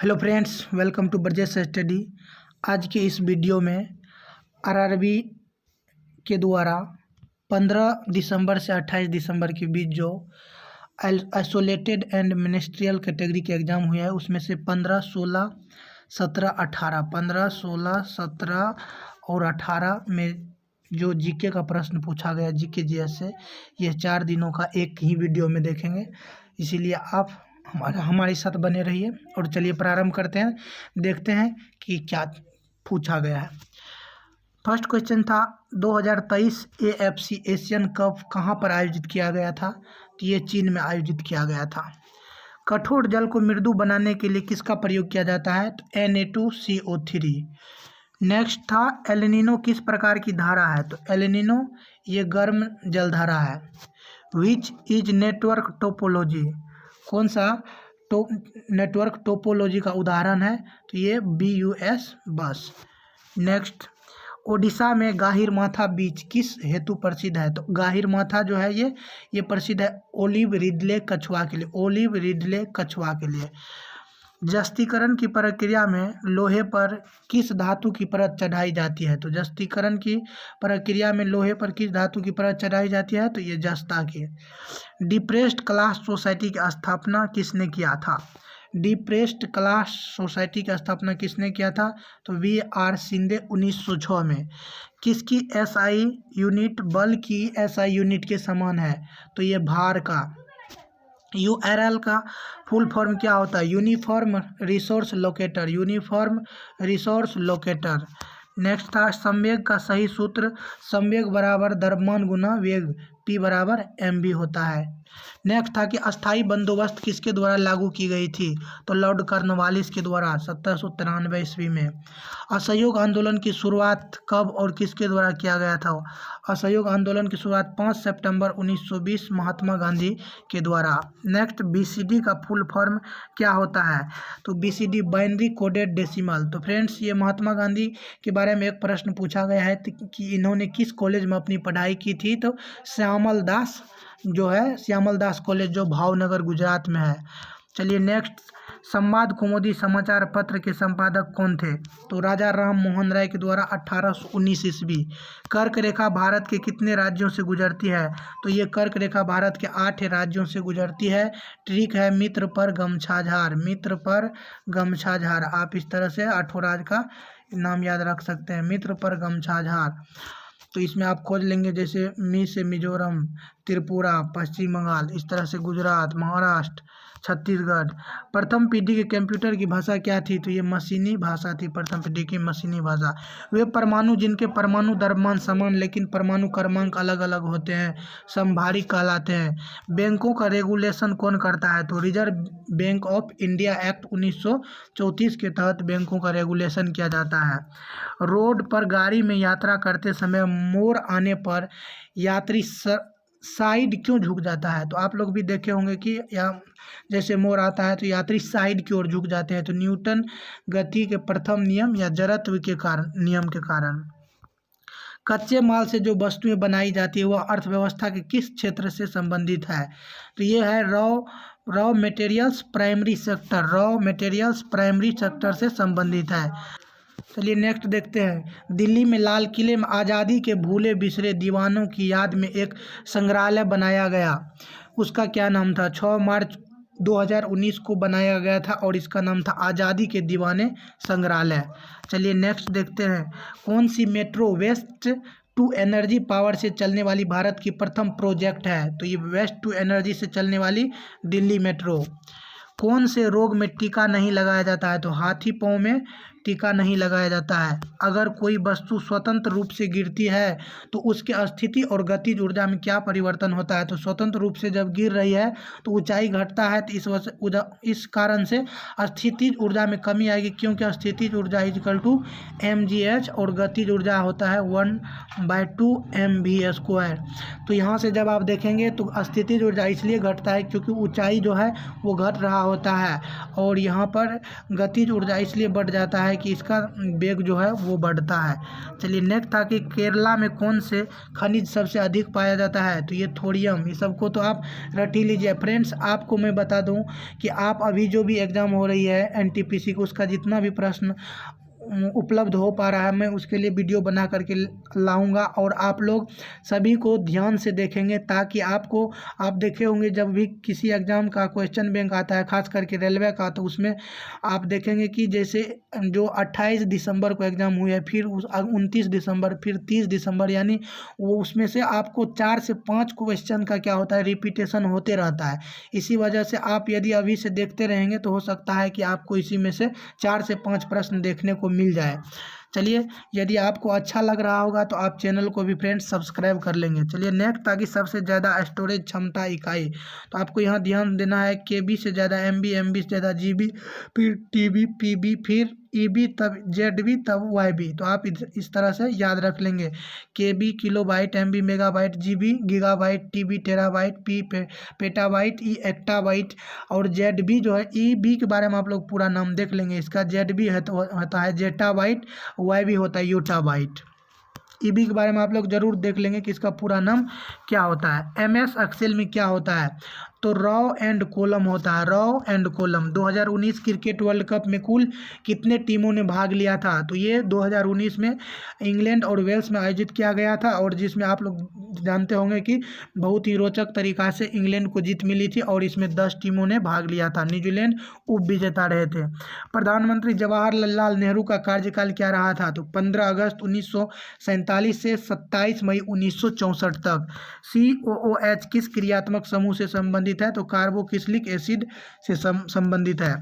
Hello friends, welcome to Brajesh study. आज के इस वीडियो में आरआरबी के द्वारा 15 दिसंबर से 28 दिसंबर के बीच जो आइसोलेटेड एंड मिनिस्ट्रियल कैटेगरी के एग्ज़ाम हुआ है उसमें से 15, 16, 17, 18 15, 16, 17 और 18 में जो जीके का प्रश्न पूछा गया जीके जीएस से, ये 4 दिनों का एक ही वीडियो में देखेंगे। इसीलिए आप हमारे साथ बने रहिए और चलिए प्रारंभ करते हैं, देखते हैं कि क्या पूछा गया है। फर्स्ट क्वेश्चन था 2023 एएफसी एशियन कप कहाँ पर आयोजित किया गया था? तो ये चीन में आयोजित किया गया था। कठोर जल को मृदु बनाने के लिए किसका प्रयोग किया जाता है? तो Na2CO3। नेक्स्ट था एल-नीनो किस प्रकार की धारा है? तो एल-नीनो ये गर्म जलधारा है। विच इज नेटवर्क टोपोलॉजी, कौन सा नेटवर्क टोपोलॉजी का उदाहरण है? तो ये BUS बस। नेक्स्ट, ओडिशा में गाहिर माथा बीच किस हेतु प्रसिद्ध है? तो गाहिर माथा जो है ये प्रसिद्ध है ओलिव रिडले कछुआ के लिए, ओलिव रिडले कछुआ के लिए। जस्तीकरण की प्रक्रिया में लोहे पर किस धातु की परत चढ़ाई जाती है? तो जस्तीकरण की प्रक्रिया में लोहे पर किस धातु की परत चढ़ाई जाती है? तो ये जस्ता की। डिप्रेस्ड क्लास सोसाइटी की स्थापना किसने किया था? डिप्रेस्ड क्लास सोसाइटी की स्थापना किसने किया था? तो V.R. शिंदे 1906 में। किसकी SI यूनिट बल की SI यूनिट के समान है? तो ये भार का। URL का फुल फॉर्म क्या होता है? Uniform resource locator, uniform resource locator. Next था संवेग का सही सूत्र, संवेग बराबर द्रव्यमान गुना वेग, P बराबर mv होता है। नेक्स्ट था कि अस्थाई बंदोबस्त किसके द्वारा लागू की गई थी? तो लॉर्ड कॉर्नवालिस के द्वारा 1793 ईस्वी में। असहयोग आंदोलन की शुरुआत कब और किसके द्वारा किया गया था? असहयोग आंदोलन की शुरुआत 5 सितंबर 1920 महात्मा गांधी के द्वारा। नेक्स्ट, BCD का फुल फॉर्म क्या होता है? तो BCD बाइनरी कोडेड डेसिमल। तो फ्रेंड्स, ये महात्मा गांधी के बारे में एक प्रश्न पूछा गया है कि इन्होंने किस कॉलेज में अपनी पढ़ाई की थी? तो श्यामल दास जो है, श्यामल दास कॉलेज जो भावनगर गुजरात में है। चलिए नेक्स्ट, संवाद कौमुदी समाचार पत्र के संपादक कौन थे? तो राजा राम मोहन राय के द्वारा 1819 ईस्वी। कर्क रेखा भारत के कितने राज्यों से गुजरती है? तो ये कर्क रेखा भारत के 8 राज्यों से गुजरती है। ट्रिक है मित्र पर गमछाझार, मित्र पर गमछाझार। आप इस तरह से 8 राज्य का नाम याद रख सकते हैं, मित्र पर गमछाझार। तो इसमें आप खोज लेंगे जैसे मी से मिजोरम, त्रिपुरा, पश्चिम बंगाल, इस तरह से गुजरात, महाराष्ट्र, छत्तीसगढ़। प्रथम पीढ़ी के कंप्यूटर की भाषा क्या थी? तो ये मशीनी भाषा थी, प्रथम पीढ़ी की मशीनी भाषा। वे परमाणु जिनके परमाणु द्रव्यमान समान लेकिन परमाणु क्रमांक अलग अलग होते हैं समभारी कहलाते हैं। बैंकों का रेगुलेशन कौन करता है? तो reserve bank of India act 1934 के तहत बैंकों का रेगुलेशन किया जाता है। रोड पर गाड़ी में यात्रा करते समय मोड़ आने पर यात्री साइड क्यों झुक जाता है? तो आप लोग भी देखे होंगे कि यहाँ जैसे मोड़ आता है तो यात्री साइड की ओर झुक जाते हैं। तो न्यूटन गति के प्रथम नियम या जड़त्व के नियम के कारण। कच्चे माल से जो वस्तुएं बनाई जाती है वह अर्थव्यवस्था के किस क्षेत्र से संबंधित है? तो ये है raw materials primary sector, raw materials primary sector से संबंधित है। चलिए नेक्स्ट देखते हैं। दिल्ली में लाल किले में आज़ादी के भूले बिसरे दीवानों की याद में एक संग्रहालय बनाया गया, उसका क्या नाम था? 6 मार्च 2019 को बनाया गया था और इसका नाम था आज़ादी के दीवाने संग्रहालय। चलिए नेक्स्ट देखते हैं। कौन सी metro waste to energy power से चलने वाली भारत की प्रथम प्रोजेक्ट है? तो ये वेस्ट टू एनर्जी से चलने वाली दिल्ली मेट्रो। कौन से रोग में टीका नहीं लगाया जाता है? तो हाथी पाँव में टीका नहीं लगाया जाता है। अगर कोई वस्तु स्वतंत्र रूप से गिरती है तो उसके स्थिति और गतिज ऊर्जा में क्या परिवर्तन होता है? तो स्वतंत्र रूप से जब गिर रही है तो ऊंचाई घटता है, तो इस कारण से स्थितिज ऊर्जा में कमी आएगी, क्योंकि स्थितिज ऊर्जा इक्वल टू mgh और गतिज ऊर्जा होता है 1/2 mv²। तो यहाँ से जब आप देखेंगे तो स्थितिज ऊर्जा इसलिए घटता है क्योंकि ऊंचाई जो है वो घट रहा होता है, और यहाँ पर गतिज ऊर्जा इसलिए बढ़ जाता है है कि इसका वेग जो है वो बढ़ता है। चलिए नेक्स्ट था कि केरला में कौन से खनिज सबसे अधिक पाया जाता है, तो ये थोरियम। ये सबको तो आप रट ही लीजिए। फ्रेंड्स आपको मैं बता दूं कि आप अभी जो भी एग्ज़ाम हो रही है एनटीपीसी को, उसका जितना भी प्रश्न उपलब्ध हो पा रहा है मैं उसके लिए वीडियो बना करके लाऊंगा और आप लोग सभी को ध्यान से देखेंगे, ताकि आपको, आप देखे होंगे जब भी किसी एग्ज़ाम का क्वेश्चन बैंक आता है, खास करके रेलवे का, तो उसमें आप देखेंगे कि जैसे जो 28 दिसंबर को एग्ज़ाम हुई है, फिर 29 दिसंबर, फिर 30 दिसंबर, यानी वो उसमें से आपको 4 से 5 क्वेश्चन का क्या होता है, रिपीटेशन होते रहता है। इसी वजह से आप यदि अभी से देखते रहेंगे तो हो सकता है कि आपको इसी में से 4 से 5 प्रश्न देखने को मिल जाए। चलिए यदि आपको अच्छा लग रहा होगा तो आप चैनल को भी फ्रेंड्स सब्सक्राइब कर लेंगे। चलिए नेक्स्ट ताकि सबसे ज़्यादा स्टोरेज क्षमता इकाई, तो आपको यहाँ ध्यान देना है केबी से ज़्यादा एमबी, एमबी से ज़्यादा जीबी, फिर टीबी, पीबी, फिर ईबी, तब जेडबी, तब वाईबी। तो आप इस तरह से याद रख लेंगे। KB kilobyte, MB megabyte, GB gigabyte, TB terabyte, P petabyte, E exabyte, और जेडबी जो है, ईबी के बारे में आप लोग पूरा नाम देख लेंगे। इसका जेडबी है तो होता है जेटाबाइट, वाईबी होता है योटाबाइट। ईबी के बारे में आप लोग जरूर देख लेंगे कि इसका पूरा नाम क्या होता है। एमएस एक्सेल में क्या होता है, तो रॉ एंड कॉलम होता है, raw and column. 2019 cricket world cup में कुल कितने टीमों ने भाग लिया था, तो ये 2019 में इंग्लैंड और वेल्स में आयोजित किया गया था, और जिसमें आप लोग जानते होंगे कि बहुत ही रोचक तरीका से इंग्लैंड को जीत मिली थी, और इसमें 10 टीमों ने भाग लिया था। न्यूजीलैंड उप विजेता रहे थे। प्रधानमंत्री जवाहरलाल नेहरू का कार्यकाल क्या रहा था, तो 15 अगस्त 1947 से 27 मई 1964 तक। COOH किस क्रियात्मक समूह से संबंधित है, तो कार्बोक्सिलिक एसिड से संबंधित है।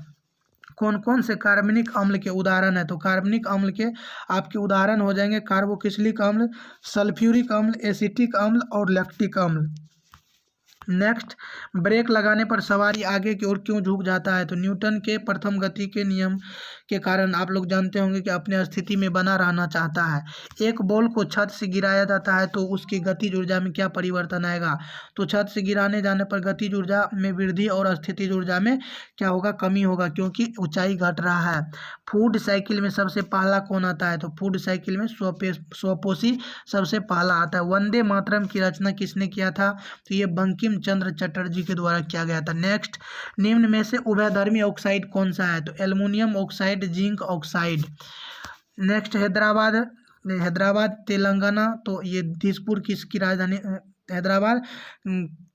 कौन कौन से कार्बनिक अम्ल के उदाहरण है, तो कार्बनिक अम्ल के आपके उदाहरण हो जाएंगे कार्बोक्सिलिक अम्ल, सल्फ्यूरिक अम्ल, एसिटिक अम्ल और लैक्टिक अम्ल। नेक्स्ट, ब्रेक लगाने पर सवारी आगे की ओर क्यों झुक जाता है, तो न्यूटन के प्रथम गति के नियम के कारण। आप लोग जानते होंगे कि अपने स्थिति में बना रहना चाहता है। एक बॉल को छत से गिराया जाता है तो उसकी गतिज ऊर्जा में क्या परिवर्तन आएगा, तो छत से गिराने जाने पर गतिज ऊर्जा में वृद्धि और स्थितिज ऊर्जा में क्या होगा, कमी होगा, क्योंकि ऊंचाई घट रहा है। फूड साइकिल में सबसे पहला कौन आता है, तो फूड साइकिल में स्वपोषी सबसे पहला आता है। वंदे मातरम की रचना किसने किया था, तो ये बंकिम चंद्र चटर्जी के द्वारा किया गया था। नेक्स्ट, निम्न में से उभयधर्मी ऑक्साइड कौन सा है, तो aluminium oxide, zinc oxide. Next, Hyderabad Telangana, तो ये दिसपुर किसकी राजधानी, हैदराबाद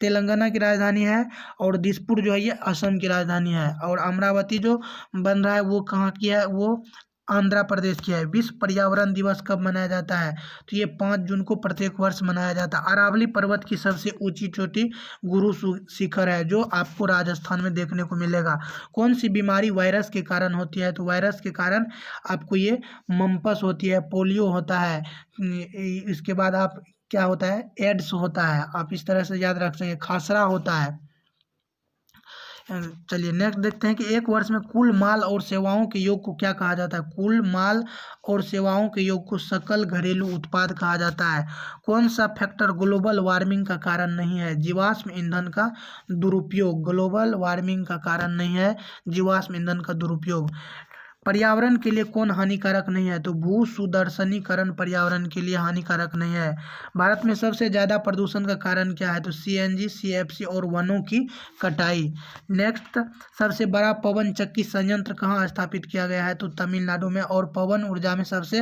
तेलंगाना की राजधानी है, और दिसपुर जो है ये असम की राजधानी है। और अमरावती जो बन रहा है वो कहाँ की है, वो आंध्र प्रदेश की है। विश्व पर्यावरण दिवस कब मनाया जाता है, तो ये 5 जून को प्रत्येक वर्ष मनाया जाता है। अरावली पर्वत की सबसे ऊंची चोटी गुरु शिखर है, जो आपको राजस्थान में देखने को मिलेगा। कौन सी बीमारी वायरस के कारण होती है, तो वायरस के कारण आपको ये मम्पस होती है, पोलियो होता है, इसके बाद आप क्या होता है, एड्स होता है। आप इस तरह से याद रख सकें, खासरा होता है। चलिए नेक्स्ट देखते हैं कि एक वर्ष में कुल माल और सेवाओं के योग को क्या कहा जाता है, कुल माल और सेवाओं के योग को सकल घरेलू उत्पाद कहा जाता है। कौन सा फैक्टर ग्लोबल वार्मिंग का कारण नहीं है, जीवाश्म ईंधन का दुरुपयोग। ग्लोबल वार्मिंग का कारण नहीं है जीवाश्म ईंधन का दुरुपयोग। पर्यावरण के लिए कौन हानिकारक नहीं है, तो भू सुदर्शनीकरण पर्यावरण के लिए हानिकारक नहीं है। भारत में सबसे ज़्यादा प्रदूषण का कारण क्या है, तो CNG, CFC और वनों की कटाई। नेक्स्ट, सबसे बड़ा पवन चक्की संयंत्र कहाँ स्थापित किया गया है, तो तमिलनाडु में। और पवन ऊर्जा में सबसे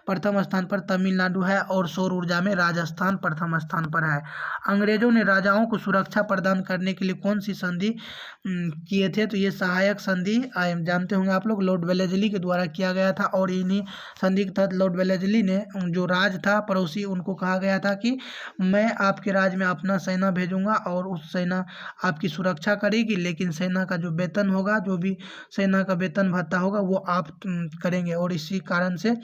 प्रथम स्थान पर तमिलनाडु है, और सौर ऊर्जा में राजस्थान प्रथम स्थान पर है। अंग्रेजों ने राजाओं को सुरक्षा प्रदान करने के लिए कौन सी संधि किए थे, तो ये सहायक संधि जानते होंगे आप लोग, लॉर्ड वेलेस्ली के द्वारा किया गया था। और इन्हीं संधि के तहत लॉर्ड वेलेस्ली ने जो राज था पड़ोसी, उनको कहा गया था कि मैं आपके राज में अपना सेना भेजूंगा और उस सेना आपकी सुरक्षा करेगी, लेकिन सेना का जो वेतन होगा, जो भी सेना का वेतन भत्ता होगा वो आप करेंगे। और इसी कारण से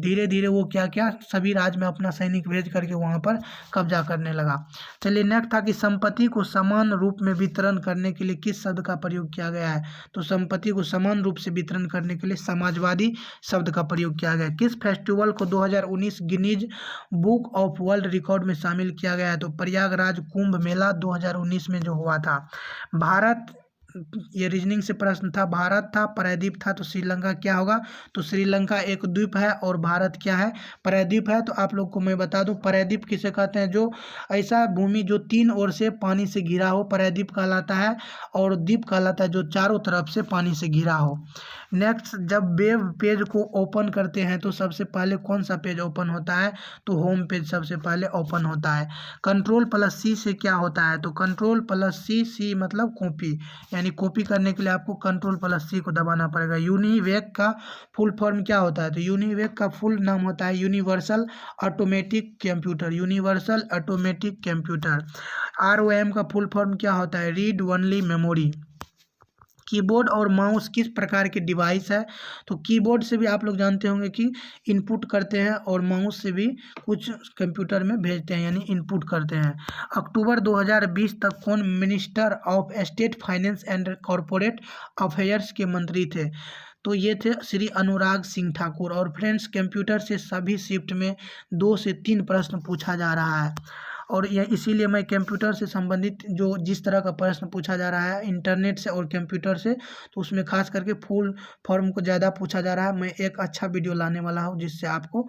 धीरे धीरे वो क्या क्या सभी राज्य में अपना सैनिक भेज करके वहाँ पर कब्जा करने लगा। चलिए नेक्स्ट था कि संपत्ति को समान रूप में वितरण करने के लिए किस शब्द का प्रयोग किया गया है, तो संपत्ति को समान रूप से वितरण करने के लिए समाजवादी शब्द का प्रयोग किया गया। किस फेस्टिवल को 2019 Guinness book of world record में शामिल किया गया है, तो प्रयागराज कुंभ मेला 2019 में जो हुआ था। भारत ये रीजनिंग से प्रश्न था। भारत था, प्रायद्वीप था, तो श्रीलंका क्या होगा? तो श्रीलंका एक द्वीप है और भारत क्या है? प्रायद्वीप है। तो आप लोग को मैं बता दूं, प्रायद्वीप किसे कहते हैं? जो ऐसा भूमि जो 3 ओर से पानी से घिरा हो, प्रायद्वीप कहलाता है। और द्वीप कहलाता है जो चारों तरफ से पानी से घिरा हो। नेक्स्ट, जब वेब पेज को ओपन करते हैं तो सबसे पहले कौन सा पेज ओपन होता है? तो होम पेज सबसे पहले ओपन होता है। Ctrl+C से क्या होता है? तो Ctrl+C, सी मतलब कॉपी, यानी कॉपी करने के लिए आपको Ctrl+C को दबाना पड़ेगा। यूनिवेक का फुल फॉर्म क्या होता है? तो यूनिवेक का फुल नाम होता है universal automatic computer. Universal automatic computer. ROM का फुल फॉर्म क्या होता है? Read only memory. कीबोर्ड और माउस किस प्रकार के डिवाइस है? तो कीबोर्ड से भी आप लोग जानते होंगे कि इनपुट करते हैं, और माउस से भी कुछ कंप्यूटर में भेजते हैं, यानी इनपुट करते हैं। अक्टूबर 2020 तक कौन minister of state finance and corporate affairs के मंत्री थे? तो ये थे श्री अनुराग सिंह ठाकुर। और फ्रेंड्स, कंप्यूटर से सभी शिफ्ट में 2 से 3 प्रश्न पूछा जा रहा है, और यह इसीलिए मैं कंप्यूटर से संबंधित जो जिस तरह का प्रश्न पूछा जा रहा है इंटरनेट से और कंप्यूटर से, तो उसमें खास करके फुल फॉर्म को ज़्यादा पूछा जा रहा है। मैं एक अच्छा वीडियो लाने वाला हूँ जिससे आपको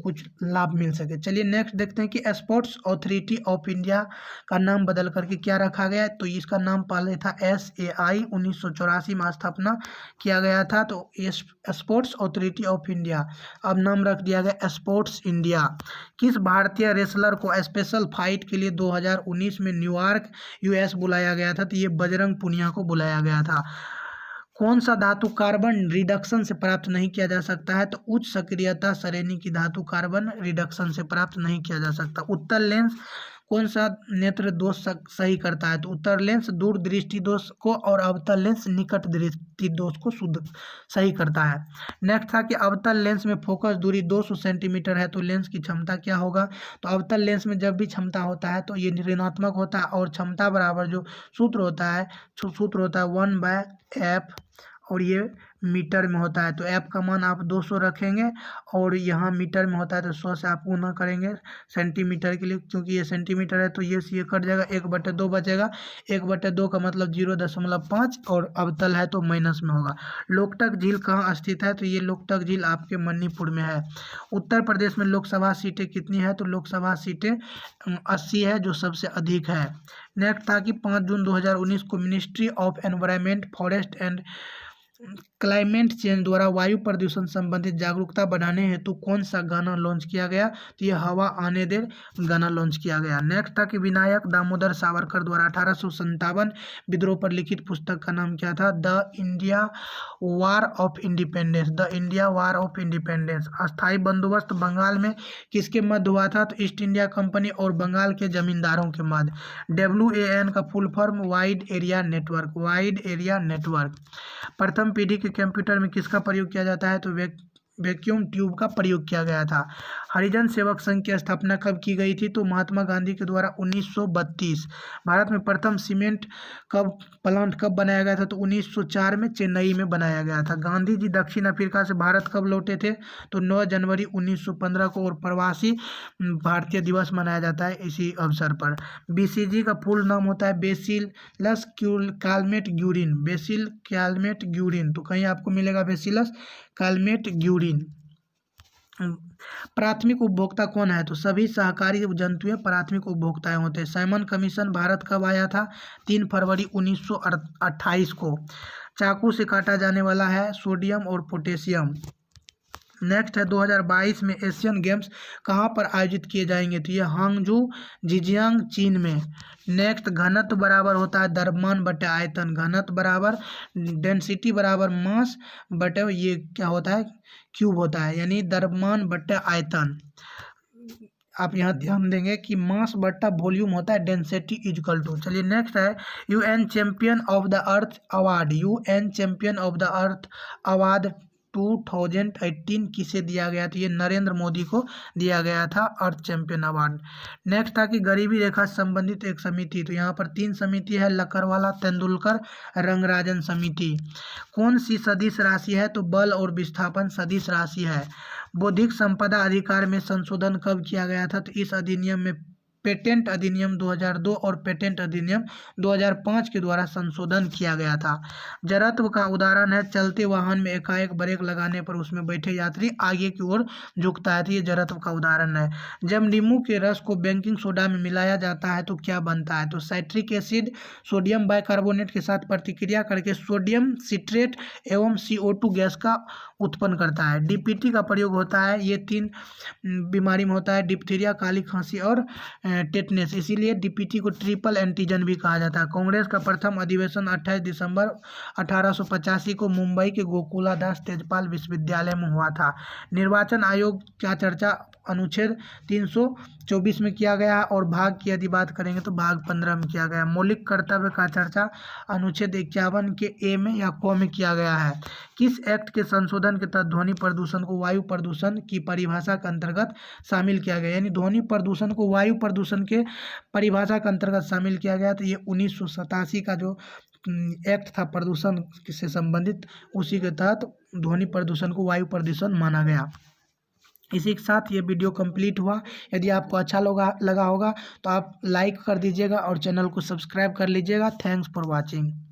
कुछ लाभ मिल सके। चलिए नेक्स्ट देखते हैं कि स्पोर्ट्स अथॉरिटी ऑफ इंडिया का नाम बदल करके क्या रखा गया है? तो इसका नाम पहले था SAI, 1984 में स्थापना किया गया था। तो ये स्पोर्ट्स अथॉरिटी ऑफ इंडिया, अब नाम रख दिया गया स्पोर्ट्स इंडिया। किस भारतीय रेसलर को स्पेशल फाइट के लिए 2019 में न्यूयॉर्क US बुलाया गया था? तो ये बजरंग पुनिया को बुलाया गया था। कौन सा धातु कार्बन रिडक्शन से प्राप्त नहीं किया जा सकता है? तो उच्च सक्रियता श्रेणी की धातु कार्बन रिडक्शन से प्राप्त नहीं किया जा सकता। उत्तर लेंस कौन सा नेत्र दोष सही करता है? तो उत्तर लेंस दूर दृष्टि दोष को, और अवतल लेंस निकट दृष्टि दोष को शुद्ध सही करता है। नेक्स्ट था कि अवतल लेंस में फोकस दूरी 200 सेंटीमीटर है, तो लेंस की क्षमता क्या होगा? तो अवतल लेंस में जब भी क्षमता होता है तो ये ऋणात्मक होता है, और क्षमता बराबर जो सूत्र होता है 1/f, और ये मीटर में होता है। तो f का मान आप 200 रखेंगे, और यहाँ मीटर में होता है तो 100 से आप गुना करेंगे सेंटीमीटर के लिए, क्योंकि ये सेंटीमीटर है तो ये कट जाएगा, 1/2 बचेगा। 1/2 का मतलब 0.5, और अवतल है तो माइनस में होगा। लोकटक झील कहाँ स्थित है? तो ये लोकटक झील आपके मणिपुर में है। उत्तर प्रदेश में लोकसभा सीटें कितनी है? तो लोकसभा सीटें 80 है, जो सबसे अधिक है। नेक्स्ट था कि 5 जून 2019 को ministry of environment, forest and climate change द्वारा वायु प्रदूषण संबंधित जागरूकता बढ़ाने हेतु कौन सा गाना लॉन्च किया गया? तो ये हवा आने दे गाना लॉन्च किया गया। नेक्स्ट था कि विनायक दामोदर सावरकर द्वारा 1857 विद्रोह पर लिखित पुस्तक का नाम क्या था? The India war of independence. The India war of independence. अस्थायी बंदोबस्त बंगाल में किसके मध्य हुआ था? तो ईस्ट इंडिया कंपनी और बंगाल के जमींदारों के मध्य। WAN का full form wide area network. Wide area network. प्रथम पीढ़ी के कंप्यूटर में किसका प्रयोग किया जाता है? तो वैक्यूम ट्यूब का प्रयोग किया गया था। हरिजन सेवक संघ की स्थापना कब की गई थी? तो महात्मा गांधी के द्वारा 1932। भारत में प्रथम सीमेंट प्लांट कब बनाया गया था? तो 1904 में चेन्नई में बनाया गया था। गांधी जी दक्षिण अफ्रीका से भारत कब लौटे थे? तो 9 जनवरी 1915 को, और प्रवासी भारतीय दिवस मनाया जाता है इसी अवसर पर। BCG का फुल नाम होता है bacillus Calmette Guérin. BECIL Calmette Guérin, तो कहीं आपको मिलेगा बेसिलस कैलमेट ग्यूरिन। प्राथमिक उपभोक्ता कौन है? तो सभी सहकारी जंतुएं प्राथमिक उपभोक्ताएं होते हैं। साइमन कमीशन भारत कब आया था? 3 फरवरी 1928 को। चाकू से काटा जाने वाला है सोडियम और पोटेशियम। नेक्स्ट है 2022 में एशियन गेम्स कहाँ पर आयोजित किए जाएंगे? तो ये हांगझू जिजियांग चीन में। नेक्स्ट, घनत्व बराबर होता है द्रव्यमान बटे आयतन। घनत्व बराबर डेंसिटी बराबर मास बटे ये क्या होता है? क्यूब होता है, यानी द्रव्यमान बटे आयतन। आप यहाँ ध्यान देंगे कि मास बट्टा वॉल्यूम होता है, डेंसिटी इजकल टू। चलिए नेक्स्ट है UN champion of the earth award. UN champion of the earth award 2018 किसे दिया गया था? ये नरेंद्र मोदी को दिया गया था अर्थ चैंपियन अवार्ड। नेक्स्ट था कि गरीबी रेखा से संबंधित एक समिति, तो यहाँ पर 3 समिति है, लकड़वाला, तेंदुलकर, रंगराजन समिति। कौन सी सदिश राशि है? तो बल और विस्थापन सदिश राशि है। बौद्धिक संपदा अधिकार में संशोधन कब किया गया था? तो इस अधिनियम में पेटेंट अधिनियम 2002 और पेटेंट अधिनियम 2005 के द्वारा संशोधन किया गया था। जड़त्व का उदाहरण है चलते वाहन में एकाएक ब्रेक लगाने पर उसमें बैठे यात्री आगे की ओर झुकता है, तो ये जड़त्व का उदाहरण है। जब नींबू के रस को बेकिंग सोडा में मिलाया जाता है तो क्या बनता है, तो साइट्रिक एसिड सोडियम बाइकार्बोनेट के साथ प्रतिक्रिया करके सोडियम सिट्रेट एवं CO2 गैस का उत्पन्न करता है। DPT का प्रयोग होता है, ये 3 बीमारी में होता है, डिप्थीरिया, काली खांसी और टेटनेस, इसीलिए DPT को ट्रिपल एंटीजन भी कहा जाता है। कांग्रेस का प्रथम अधिवेशन 28 दिसंबर 1885 को मुंबई के गोकुलादास तेजपाल विश्वविद्यालय में हुआ था। निर्वाचन आयोग का चर्चा अनुच्छेद 324 में किया गया और भाग की यदि बात करेंगे तो भाग 15 में किया गया। मौलिक कर्तव्य का चर्चा अनुच्छेद 51 के ए में या क में किया गया है। किस एक्ट के संशोधन के तहत ध्वनि प्रदूषण को वायु प्रदूषण की परिभाषा के अंतर्गत शामिल किया गया, यानी ध्वनि प्रदूषण को वायु प्रदूषण के परिभाषा के अंतर्गत शामिल किया गया। तो ये 1987 का जो एक्ट था प्रदूषण से संबंधित, उसी के तहत ध्वनि प्रदूषण को वायु प्रदूषण माना गया। इसी के साथ ये वीडियो कंप्लीट हुआ। यदि आपको अच्छा लगा होगा तो आप लाइक कर दीजिएगा और चैनल को सब्सक्राइब कर लीजिएगा। Thanks for watching.